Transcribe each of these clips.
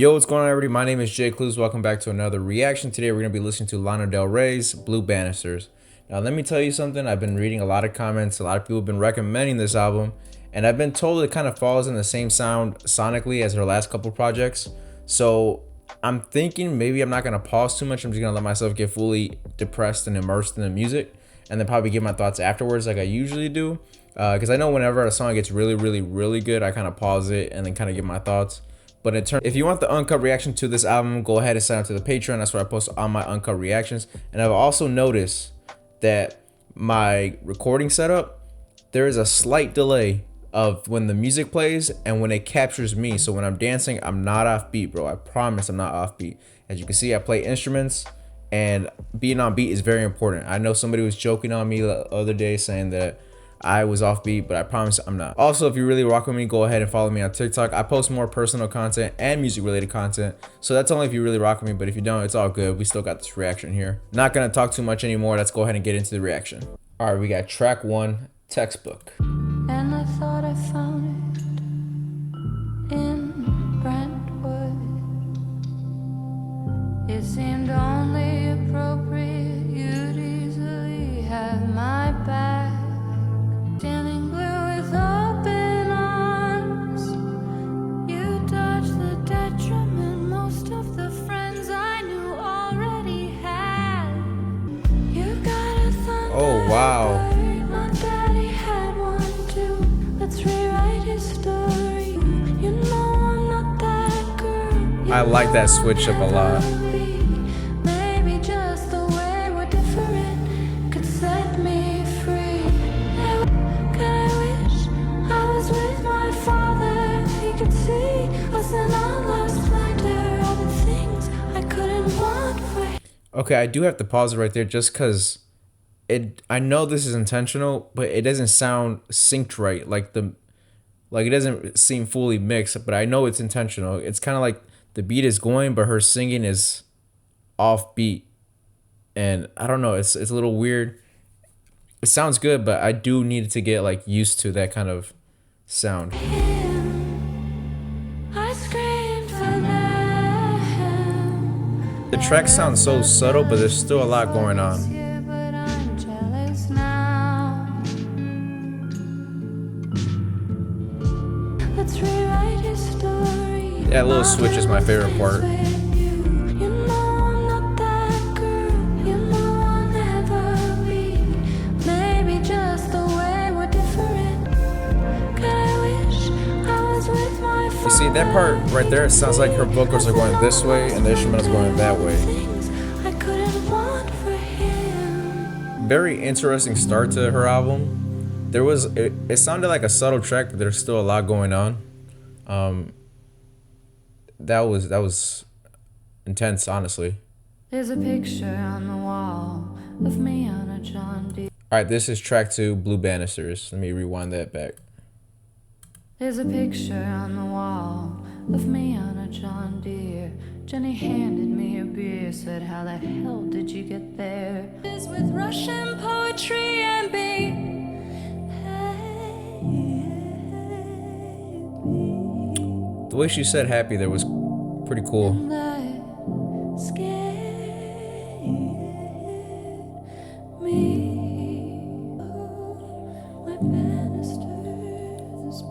Yo, what's going on, everybody? My name is Jay Clues. Welcome back to another reaction. Today, we're going to be listening to Lana Del Rey's Blue Banisters. Now, let me tell you something. I've been reading a lot of comments. A lot of people have been recommending this album, and I've been told it kind of falls in the same sound sonically as her last couple projects. So I'm thinking maybe I'm not going to pause too much. I'm just going to let myself get fully depressed and immersed in the music, and then probably give my thoughts afterwards like I usually do. Because I know whenever a song gets really good, I kind of pause it and then kind of give my thoughts. But in turn, if you want the uncut reaction to this album, go ahead and sign up to the Patreon. That's where I post all my uncut reactions. And I've also noticed that my recording setup, there is a slight delay of when the music plays and when it captures me. So when I'm dancing, I'm not off beat, bro. I promise I'm not off beat. As you can see, I play instruments, and being on beat is very important. I know somebody was joking on me the other day saying that I was off beat, but I promise I'm not. Also, if you really rock with me, go ahead and follow me on TikTok. I post more personal content and music related content, so that's only if you really rock with me. But if you don't, it's all good. We still got this reaction here. Not gonna talk too much anymore. Let's go ahead and get into the reaction. All right, we got track 1, Textbook. And I thought I found it in Brentwood. It seemed only appropriate you'd easily have my back. Standing blue with open arms, you dodged the detriment most of the friends I knew already had. You got a thunder. Oh wow. My daddy had one too. Let's rewrite his story. You know I'm not that girl. I like that switch up a lot. Maybe just the way we're different could set me free. With my father, he could see us in all our splendor, all the things I couldn't want for him. Okay, I do have to pause it right there just because I know this is intentional, but it doesn't sound synced right. Like it doesn't seem fully mixed, but I know it's intentional. It's kind of like the beat is going, but her singing is off beat, and I don't know. It's a little weird. It sounds good, but I do need to get like used to that kind of sound. I screamed for them. The track sounds so subtle, but there's still a lot going on. Yeah, but I'm jealous now. Let's rewrite his story. That little switch is my favorite part. You see, that part right there, it sounds like her vocals are going this way and the instrumental is going that way. Very interesting start to her album. It sounded like a subtle track, but there's still a lot going on. That was intense, honestly. There's a picture on the wall of me on a John Deere. All right, this is track 2, Blue Banisters. Let me rewind that back. There's a picture on the wall of me on a John Deere. Jenny handed me a beer, said, how the hell did you get there? Is with Russian poetry and beat. The way she said happy there was pretty cool.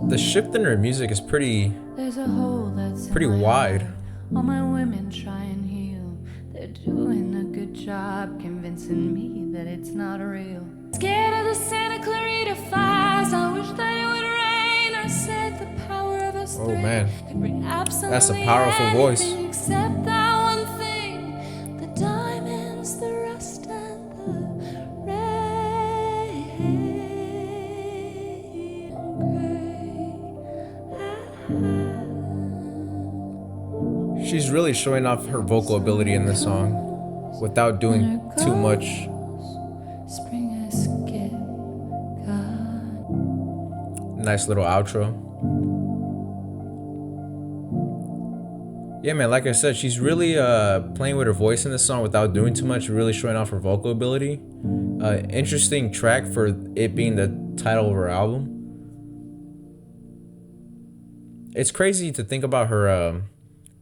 The shift in her music is pretty wide. All my women try and heal. They're doing a good job convincing me that it's not real. Scared of the Santa Clarita fires. I wish that it would rain. I said the power of us Oh man, that's a powerful voice. Except that one thing, the diamonds, the rust, and the rain. She's really showing off her vocal ability in this song without doing too much. Nice little outro. Yeah, man, like I said, she's really playing with her voice in this song without doing too much, really showing off her vocal ability. Interesting track for it being the title of her album. It's crazy to think about her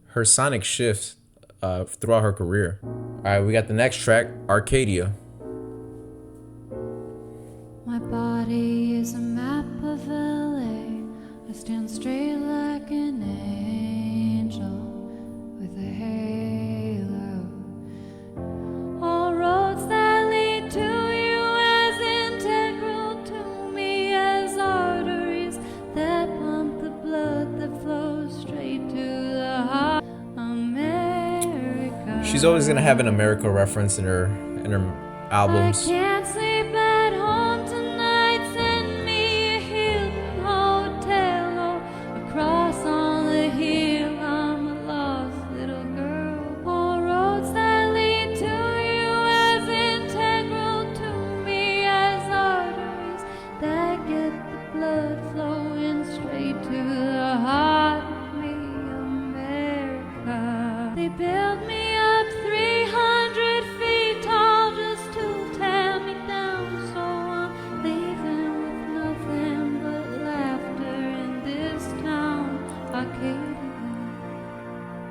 her sonic shift throughout her career. All right, we got the next track, Arcadia. My body is a map of LA. I stand straight like an angel with a halo. All roads that lead to you as integral to me as arteries that pump the blood that flows straight to the heart. America. She's always gonna have an America reference in her albums. I can't sleep at home tonight. Send me a Hilton hotel or across on the hill. I'm a lost little girl. All roads that lead to you as integral to me as arteries that get the blood flowing straight to the heart of me, America. They built me up 300 feet tall just to tear me down, so I'm leaving with nothing but laughter in this town, Arcadia.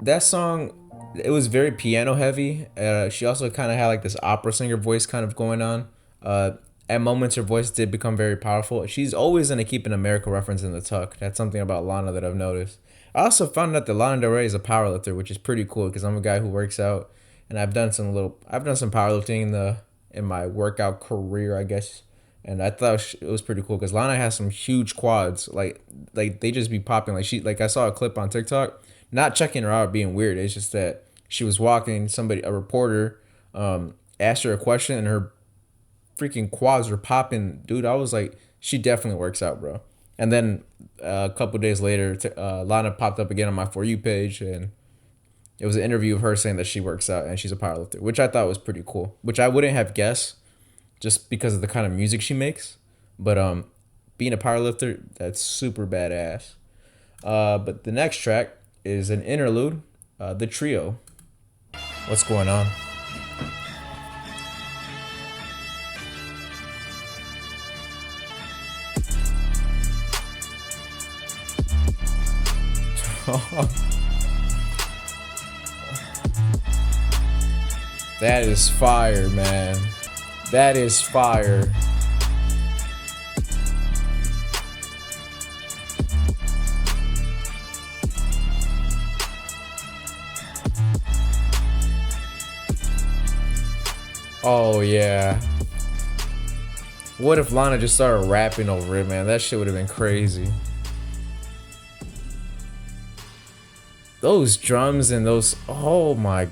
That song, it was very piano heavy. She also kind of had like this opera singer voice kind of going on. At moments, her voice did become very powerful. She's always going to keep an America reference in the tuck. That's something about Lana that I've noticed. I also found out that Lana Del Rey is a powerlifter, which is pretty cool because I'm a guy who works out, and I've done some powerlifting in my workout career, I guess. And I thought it was pretty cool because Lana has some huge quads, like they just be popping. I saw a clip on TikTok, not checking her out being weird. It's just that she was walking. A reporter, asked her a question, and her freaking quads were popping, dude. I was like, she definitely works out, bro. And then a couple days later, Lana popped up again on my For You page, and it was an interview of her saying that she works out and she's a powerlifter, which I thought was pretty cool, which I wouldn't have guessed just because of the kind of music she makes. But being a powerlifter, that's super badass. But the next track is an interlude, The Trio. What's going on? That is fire, man. That is fire. Oh yeah. What if Lana just started rapping over it, man? That shit would have been crazy. Those drums and those, oh my.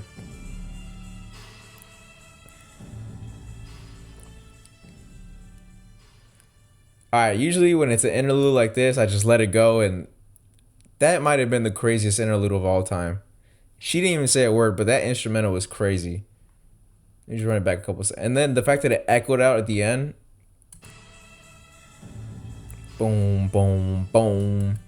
Alright, usually when it's an interlude like this, I just let it go, and that might have been the craziest interlude of all time. She didn't even say a word, but that instrumental was crazy. Let me just run it back a couple seconds. And then the fact that it echoed out at the end. Boom, boom, boom.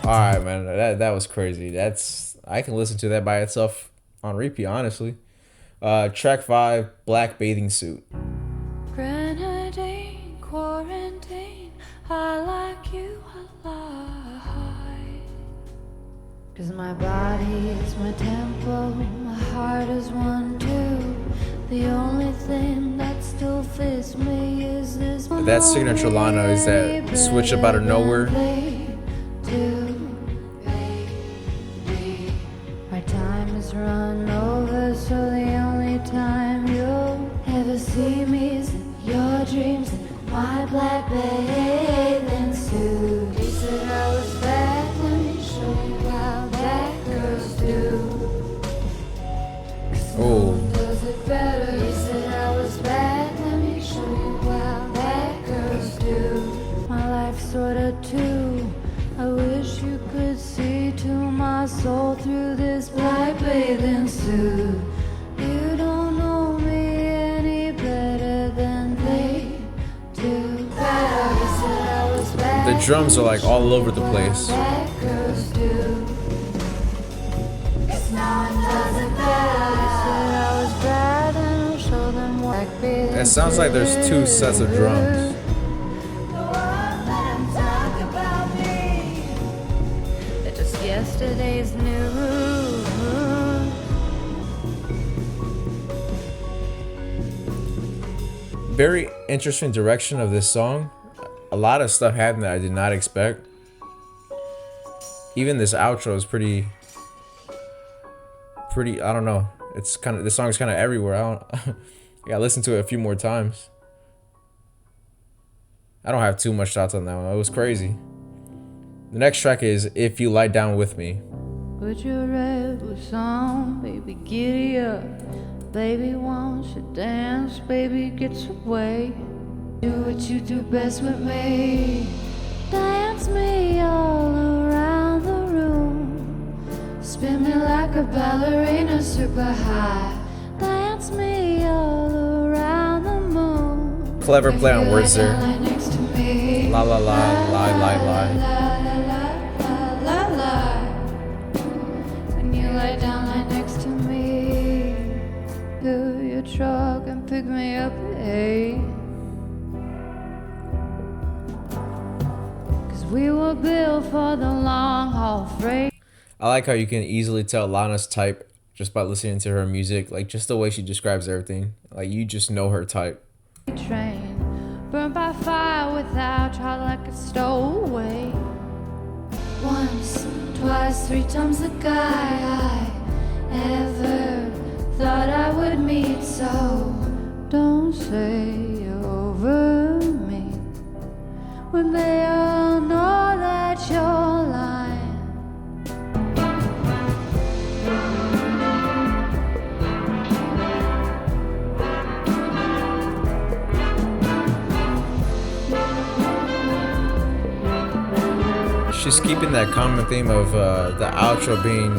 Alright, man, that was crazy. I can listen to that by itself on repeat, honestly. Track 5, Black Bathing Suit. Grenadine, quarantine, I like you a lot. 'Cause my body is my temple, my heart is one too. The only thing that still fits me is this one. That signature Lana is that switch up out of nowhere. My time is run over, so the only time you'll ever see me is in your dreams in my black bathing suit. He said I was back, let me show you how black girls do. Oh. Does it better? He said I was back, let me show you how black girls do. My life sorta too. I wish you could see to my soul through this black bathing suit. You don't know me any better than they do. The drums are like all over the place. It sounds like there's two sets of drums. Yesterday's news. Very interesting direction of this song. A lot of stuff happened that I did not expect. Even this outro is pretty, I don't know. It's kind of, this song's kind of everywhere. I gotta listen to it a few more times. I don't have too much thoughts on that one. It was crazy. The next track is If You Lie Down With Me. Put your rebels on, baby, giddy up. Baby wants you dance, baby gets away. Do what you do best with me. Dance me all around the room. Spin me like a ballerina super high. Dance me all around the moon. Clever play on words there. La la la, lie, lie, lie. La la. When you lie down right next to me, fill your truck and pick me up at 8. 'Cause we were built for the long haul freight. I like how you can easily tell Lana's type just by listening to her music. Like, just the way she describes everything. Like, you just know her type. Train burned by fire without trial like a stowaway. Once, twice, 3 times the guy I ever thought I would meet. So don't say you're over me when they all know that you're lying. She's keeping that common theme of the outro being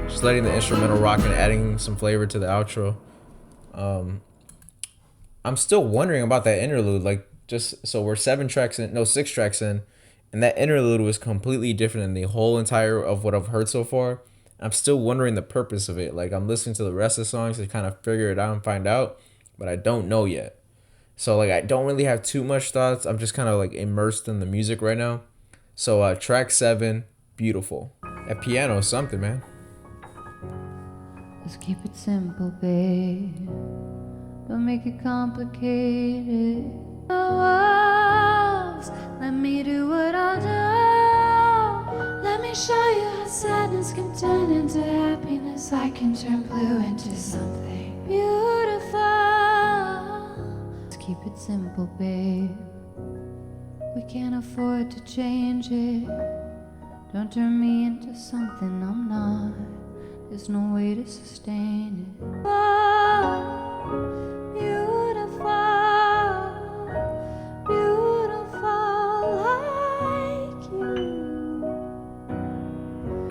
just letting the instrumental rock and adding some flavor to the outro. I'm still wondering about that interlude. Like, just so we're 6 tracks in, and that interlude was completely different than the whole entire of what I've heard so far. I'm still wondering the purpose of it. Like, I'm listening to the rest of the songs to kind of figure it out and find out, but I don't know yet. So like, I don't really have too much thoughts. I'm just kind of like immersed in the music right now. So track 7, Beautiful. That piano is something, man. Let's keep it simple, babe. Don't make it complicated. No walls, let me do what I'll do. Let me show you how sadness can turn into happiness. I can turn blue into something beautiful. Let's keep it simple, babe. We can't afford to change it. Don't turn me into something I'm not. There's no way to sustain it. Oh, beautiful, beautiful like you.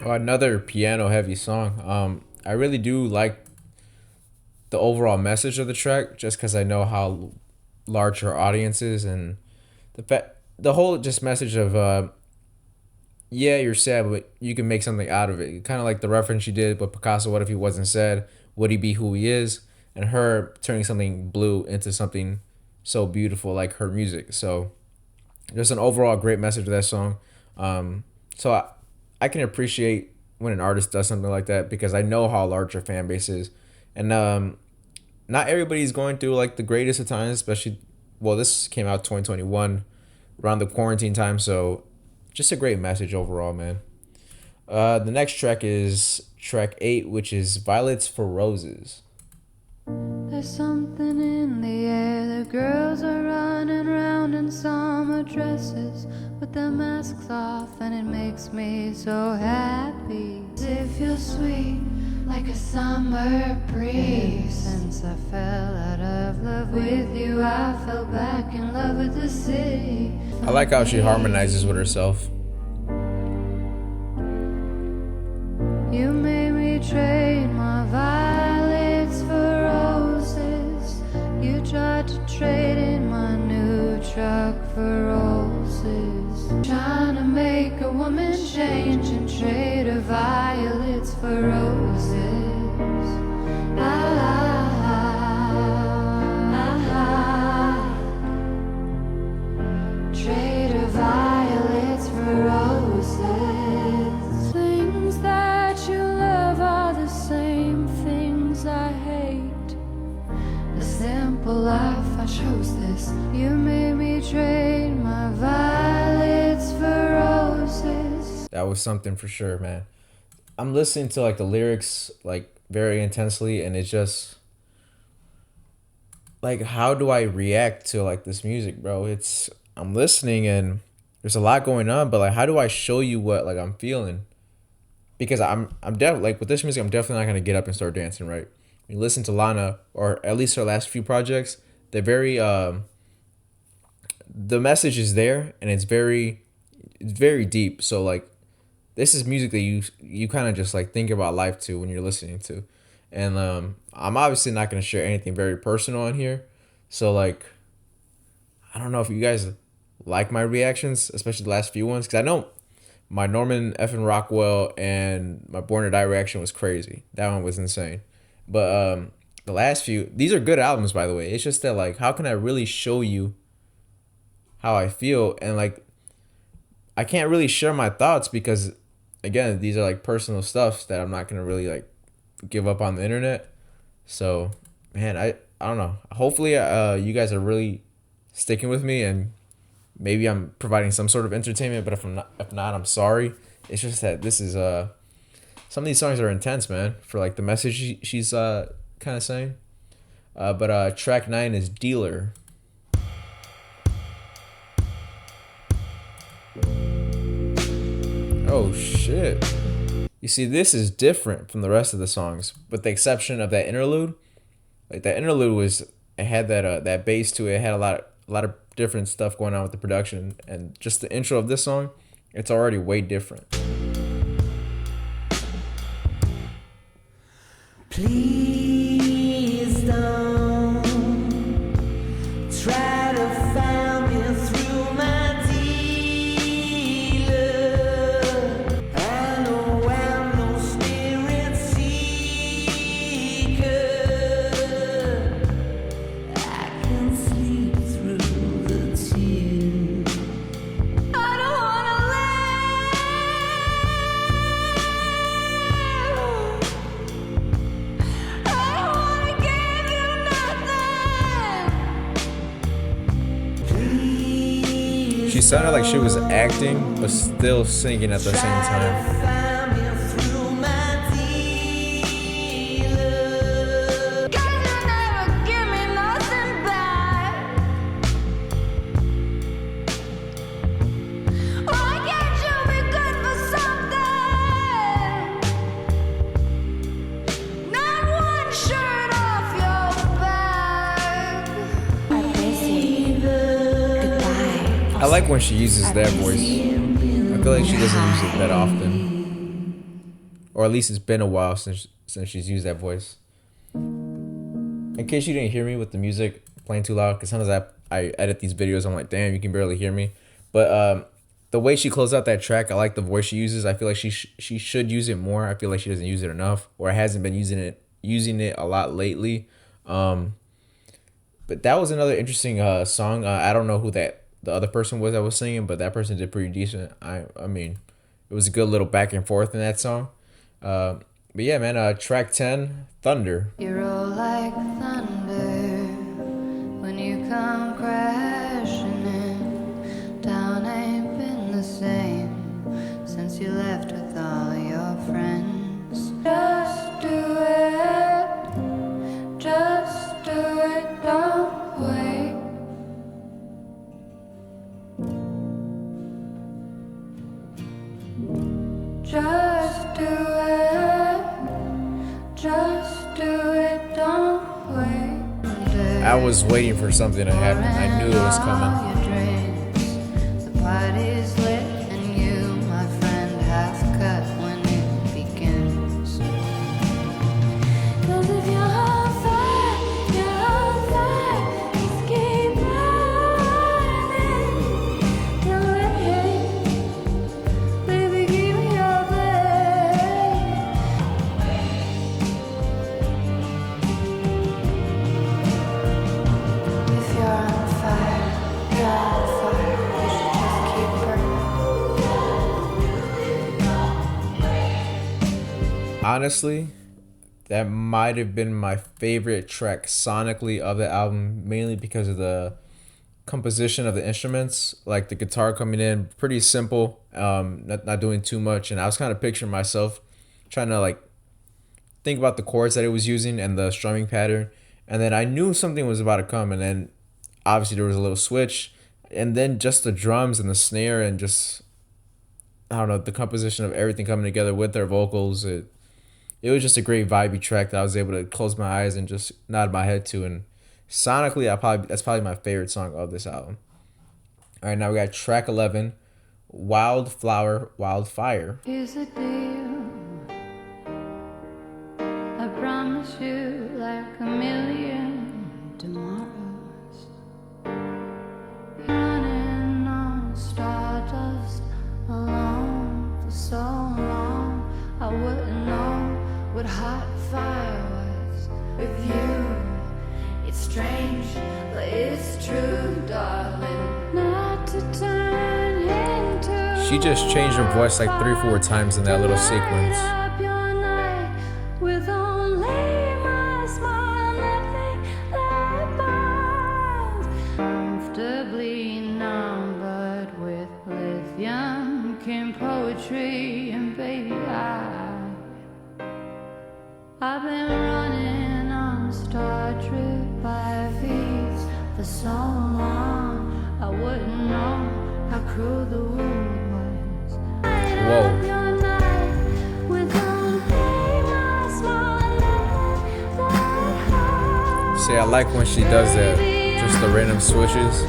Oh, another piano heavy song. I really do like the overall message of the track, just because I know how large her audience is, and the whole just message of yeah, you're sad, but you can make something out of it. Kind of like the reference she did with Picasso, what if he wasn't sad? Would he be who he is? And her turning something blue into something so beautiful like her music. So just an overall great message of that song. So I can appreciate when an artist does something like that, because I know how large her fan base is. And not everybody's going through like the greatest of times, especially, well, this came out 2021 around the quarantine time. So just a great message overall, man. The next track is track 8, which is Violets for Roses. There's something in the air. The girls are running around in summer dresses with their masks off, and it makes me so happy. It feels sweet like a summer breeze. Since I fell out of love with you, I fell back in love with the city. I like how she harmonizes with herself. You made me trade my violets for roses. You tried to trade in my new truck for roses. Trying to make a woman change and trade her violets for roses. Trade her violets for roses. Sing That was something for sure, man. I'm listening to like the lyrics like very intensely, and it's just like, how do I react to like this music, bro? It's I'm listening and there's a lot going on, but like, how do I show you what like I'm feeling? Because I'm definitely like with this music, I'm definitely not gonna get up and start dancing, right? You listen to Lana, or at least her last few projects, they're very the message is there, and it's very deep. So like, this is music that you kind of just like think about life to when you're listening to, and I'm obviously not gonna share anything very personal on here, so like, I don't know if you guys like my reactions, especially the last few ones, because I know my Norman F. and Rockwell and my Born to Die reaction was crazy. That one was insane. But the last few, these are good albums, by the way. It's just that like, how can I really show you how I feel? And like, I can't really share my thoughts because, again, these are like personal stuff that I'm not gonna really like give up on the internet. So, man, I don't know. Hopefully, you guys are really sticking with me, and maybe I'm providing some sort of entertainment. But if not, I'm sorry. It's just that this is some of these songs are intense, man. For like the message she's kind of saying. But track 9 is Dealer. Oh shit. You see, this is different from the rest of the songs, with the exception of that interlude. Like that interlude was, it had that bass to it. It had a lot of different stuff going on with the production, and just the intro of this song, it's already way different. Please don't try to find me through my dealer. I know I'm no spirit seeker. I can sleep through the tears. I don't wanna She sounded like she was acting, but still singing at the same time. I like when she uses that voice. I feel like she doesn't use it that often, or at least it's been a while since she's used that voice. In case you didn't hear me with the music playing too loud, because sometimes I edit these videos, I'm like, damn, you can barely hear me. But the way she closed out that track, I like the voice she uses. I feel like she should use it more. I feel like she doesn't use it enough, or hasn't been using it a lot lately. But that was another interesting song. I don't know who the other person was that was singing, but that person did pretty decent. I mean, it was a good little back and forth in that song. But yeah, man, track 10, Thunder. You roll like thunder when you come crashing in. Town ain't been the same since you left with all your friends. Just do it, just do it, don't wait. Just do it, just do it, don't wait. I was waiting for something to happen. I knew it was coming. The party's lit and you, my friend, half cut when it begins. 'Cause if you're on fire, just keep burning. Till it hits, baby, give me your best. If you're on fire, you're on fire. You should just keep burning. Honestly, that might have been my favorite track sonically of the album, mainly because of the composition of the instruments. Like the guitar coming in, pretty simple. not doing too much, and I was kind of picturing myself trying to like think about the chords that it was using and the strumming pattern, and then I knew something was about to come, and then obviously there was a little switch, and then just the drums and the snare and just I don't know, the composition of everything coming together with their vocals. It was just a great vibey track that I was able to close my eyes and just nod my head to, and sonically that's probably my favorite song of this album. All right, now we got track 11, Wildflower, Wildfire. Here's a deal. I promise you like a million tomorrows. Running on stardust alone for so long. I wouldn't know what hot fire was with you. It's strange, but it's true, darling. Not to turn into. She just changed her voice like 3-4 times in that little sequence. Up your night with only my smile, nothing that burns. Comfortably numbered with lithium came poetry, and baby, I've been running on a star trip by feet for so long. I wouldn't know how cruel the world was. Whoa. See, I like when she does that, just the random switches.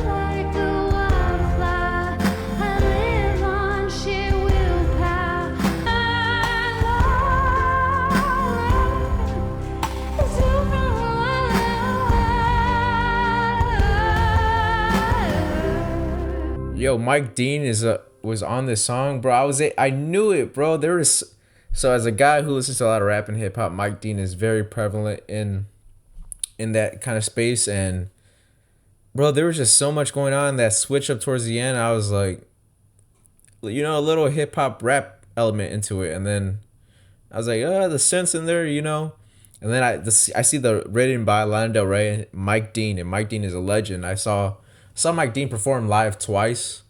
Yo, Mike Dean was on this song, bro. I knew it, bro. So as a guy who listens to a lot of rap and hip hop, Mike Dean is very prevalent in that kind of space, and bro, there was just so much going on. That switch up towards the end, I was like, a little hip hop rap element into it, and then I was like, the synths in there, and then I see the written by Lana Del Rey and Mike Dean, and Mike Dean is a legend. I saw Mike Dean perform live twice.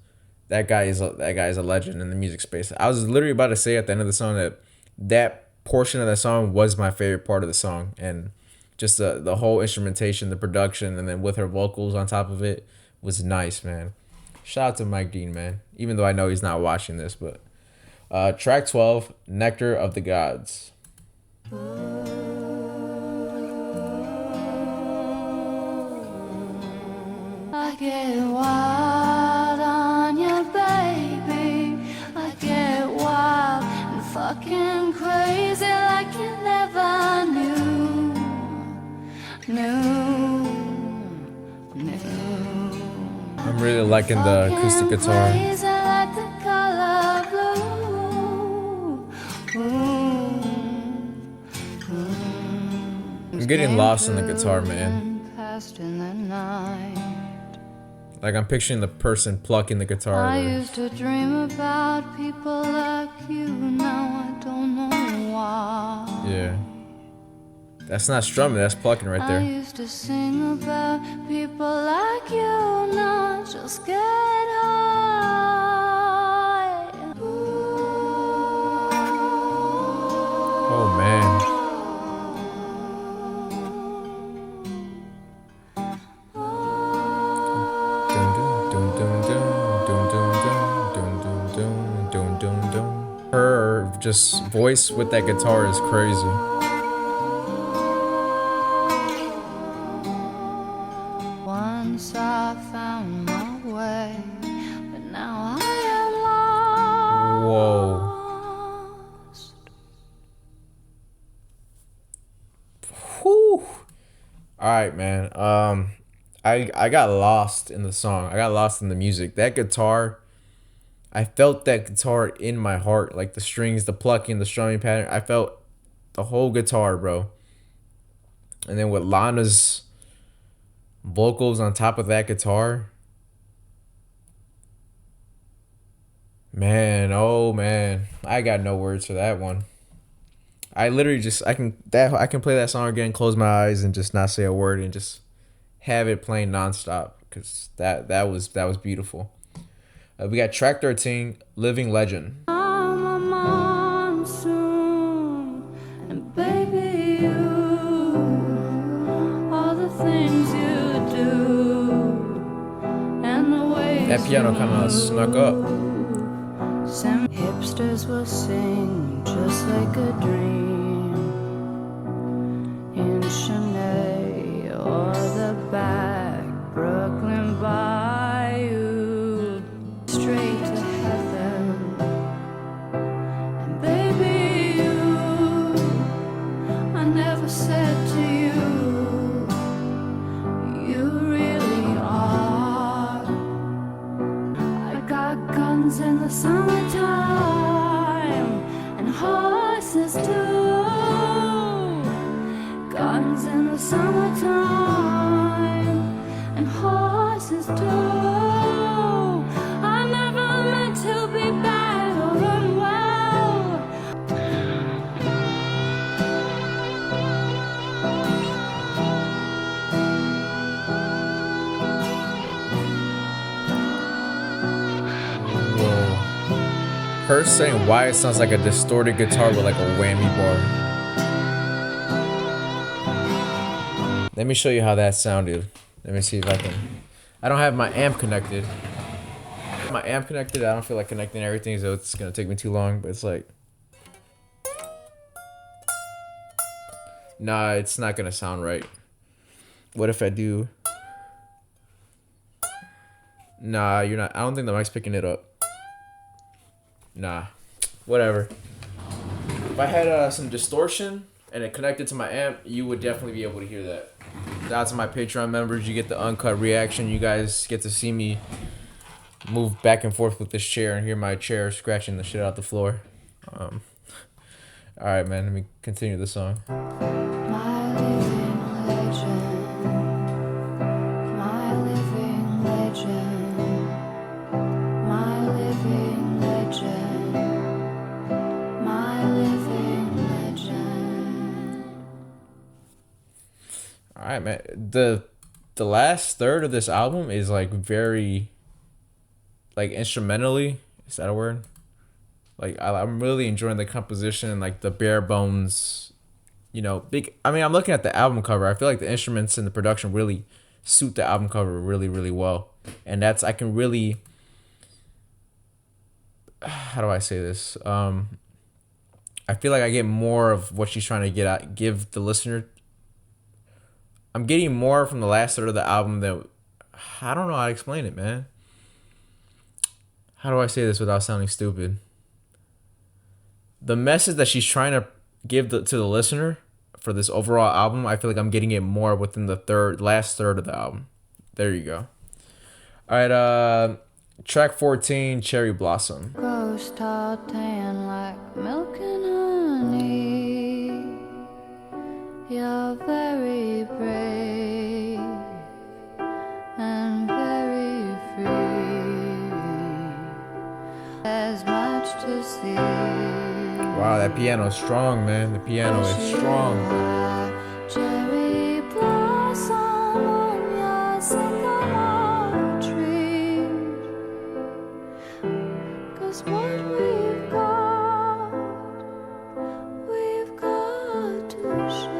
That guy is a legend in the music space. I was literally about to say at the end of the song that portion of the song was my favorite part of the song, and just the whole instrumentation, the production, and then with her vocals on top of it was nice, man. Shout out to Mike Dean, man. Even though I know he's not watching this, but track 12, Nectar of the Gods. I get wild on you, baby. I get wild and fucking crazy like you never knew. I'm really liking the acoustic guitar. I'm getting lost in the guitar, man. Like I'm picturing the person plucking the guitar. I used to dream about people like you, now I don't know why. Yeah. That's not strumming, that's plucking right there. I used to sing about people like you, not just get high. Oh man. Her just voice with that guitar is crazy. Once I found my way, but now I am lost. Whoa. Whew. All right, man. I got lost in the song. I got lost in the music. That guitar, I felt that guitar in my heart, like the strings, the plucking, the strumming pattern. I felt the whole guitar, bro. And then with Lana's vocals on top of that guitar, man, oh man, I got no words for that one. I literally I can play that song again, close my eyes, and just not say a word, and just have it playing nonstop, because that was beautiful. We got track 13, Living Legend. I'm a monsoon, and baby, you, all the things you do, and the way That piano kind of snuck up. some hipsters will sing just like a dream in Chennai or the back Brooklyn Bayou, straight to heaven. And baby, you, I never said to you, you really are. I got guns in the summertime and horses too. Guns in the summertime and horses too. I never meant to be bad or unwell. Whoa. Her saying why it sounds like a distorted guitar with like a whammy bar. Let me show you how that sounded. Let me see if I can. I don't have my amp connected. I don't feel like connecting everything, so it's gonna take me too long. But it's like, nah, it's not gonna sound right. What if I do? Nah, you're not. I don't think the mic's picking it up. Nah, whatever. If I had some distortion and it connected to my amp, you would definitely be able to hear that. Shout out to my Patreon members. You get the uncut reaction. You guys get to see me move back and forth with this chair and hear my chair scratching the shit out the floor. All right, man. Let me continue the song. My living legend, my living legend, my living legend, my living legend. All right, man. The last third of this album is like very, like, instrumentally. Is that a word? Like, I'm really enjoying the composition and like the bare bones, you know, big. I mean, I'm looking at the album cover. I feel like the instruments and the production really suit the album cover really, really well. And that's, I can really, how do I say this? I feel like I get more of what she's trying to get at, give the listener. I'm getting more from the last third of the album than, I don't know how to explain it, man. How do I say this without sounding stupid? The message that she's trying to give to the listener for this overall album, I feel like I'm getting it more within the last third of the album. There you go. All right, track 14, Cherry Blossom. Ghost all tan like milk and honey. You're very brave and very free. There's much to see. Wow, that piano's strong, man. The piano is strong. Cherry blossom on your sycamore tree. 'Cause what we've got to share.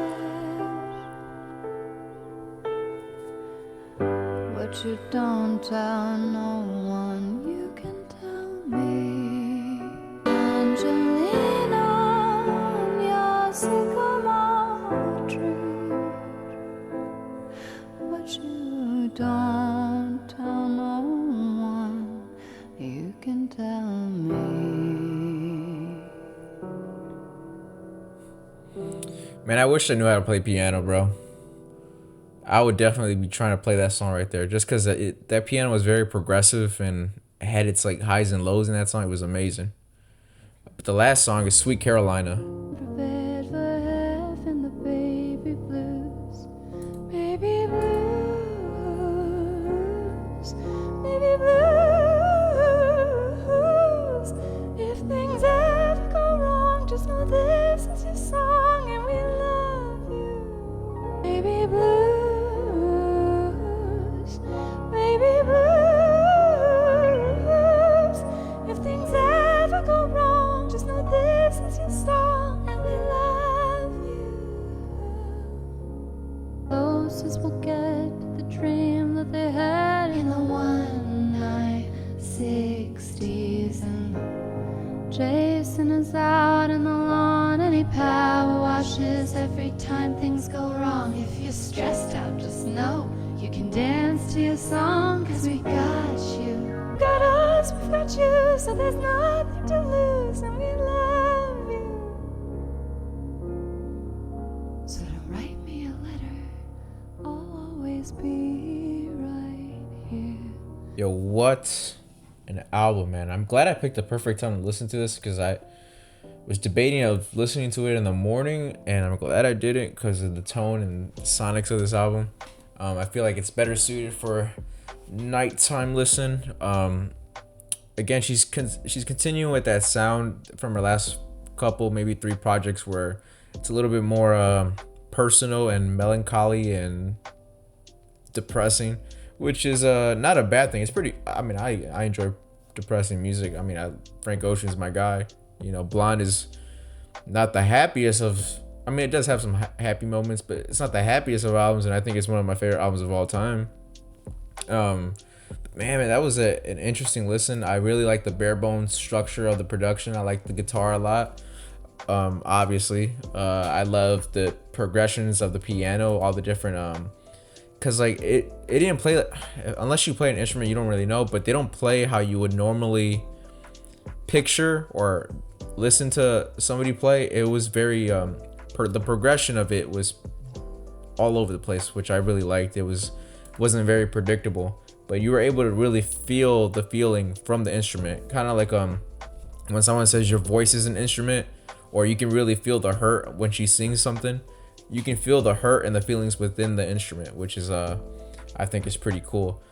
What you don't tell no one, you can tell me. Angelina on your sycamore tree. What you don't tell no one, you can tell me. Man, I wish I knew how to play piano, bro. I would definitely be trying to play that song right there, just because that piano was very progressive and had its like highs and lows in that song. It was amazing. But the last song is Sweet Carolina. Prepared for having the baby blues, baby blues, baby blues. If things ever go wrong, just know this is your song and we love you. Baby blues, baby blues. closest we'll get to the dream that they had in the 1960s. And Jason is out in the lawn and he power washes every time things go wrong. If you're stressed out, just know you can dance to your song, 'cause we got you. Got us, we've got you, so there's nothing to lose, and we love you. So don't write me a letter, I'll always be right here. Yo, what an album, man. I'm glad I picked the perfect time to listen to this, because I was debating of listening to it in the morning, and I'm glad I didn't because of the tone and sonics of this album. I feel like it's better suited for nighttime listen. Again, she's continuing with that sound from her last couple, maybe 3 projects, where it's a little bit more personal and melancholy and depressing, which is not a bad thing. It's pretty, I mean, I enjoy depressing music. I mean, Frank Ocean's my guy. You know, Blonde is not the happiest of, I mean, it does have some happy moments, but it's not the happiest of albums, and I think it's one of my favorite albums of all time. Man, that was an interesting listen. I really like the bare bones structure of the production. I like the guitar a lot. Obviously, I love the progressions of the piano, all the different because like it didn't play, unless you play an instrument you don't really know, but they don't play how you would normally picture or listen to somebody play. It was very the progression of it was all over the place, which I really liked. It wasn't very predictable, but you were able to really feel the feeling from the instrument, kind of like when someone says your voice is an instrument, or you can really feel the hurt when she sings something. You can feel the hurt and the feelings within the instrument, which is I think is pretty cool.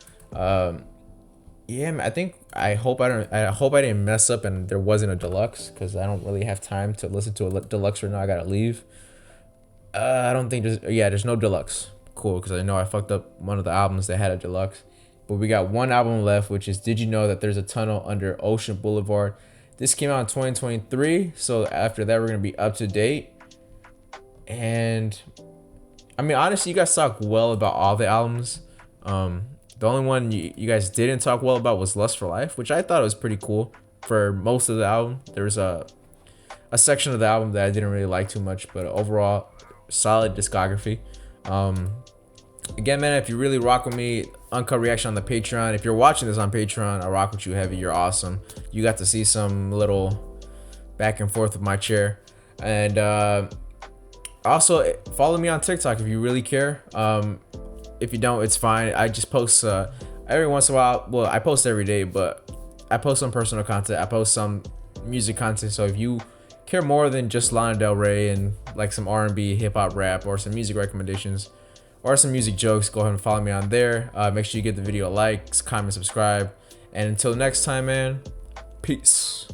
Yeah, man, I hope I didn't mess up and there wasn't a deluxe, because I don't really have time to listen to a deluxe right now. I gotta leave. I don't think there's no deluxe. Cool, because I know I fucked up one of the albums that had a deluxe. But we got one album left, which is Did You Know That There's a Tunnel Under Ocean Boulevard. This came out in 2023, so after that we're gonna be up to date. And I mean, honestly, you guys talk well about all the albums. The only one you guys didn't talk well about was Lust for Life, which I thought was pretty cool for most of the album. There was a section of the album that I didn't really like too much, but overall, solid discography. Again, man, if you really rock with me, uncut reaction on the Patreon. If you're watching this on Patreon, I rock with you heavy. You're awesome. You got to see some little back and forth with my chair. And also follow me on TikTok if you really care. If you don't, it's fine. I just post every once in a while. Well, I post every day, but I post some personal content. I post some music content. So if you care more than just Lana Del Rey and like some R&B, hip hop, rap, or some music recommendations, or some music jokes, go ahead and follow me on there. Make sure you give the video a like, comment, subscribe. And until next time, man, peace.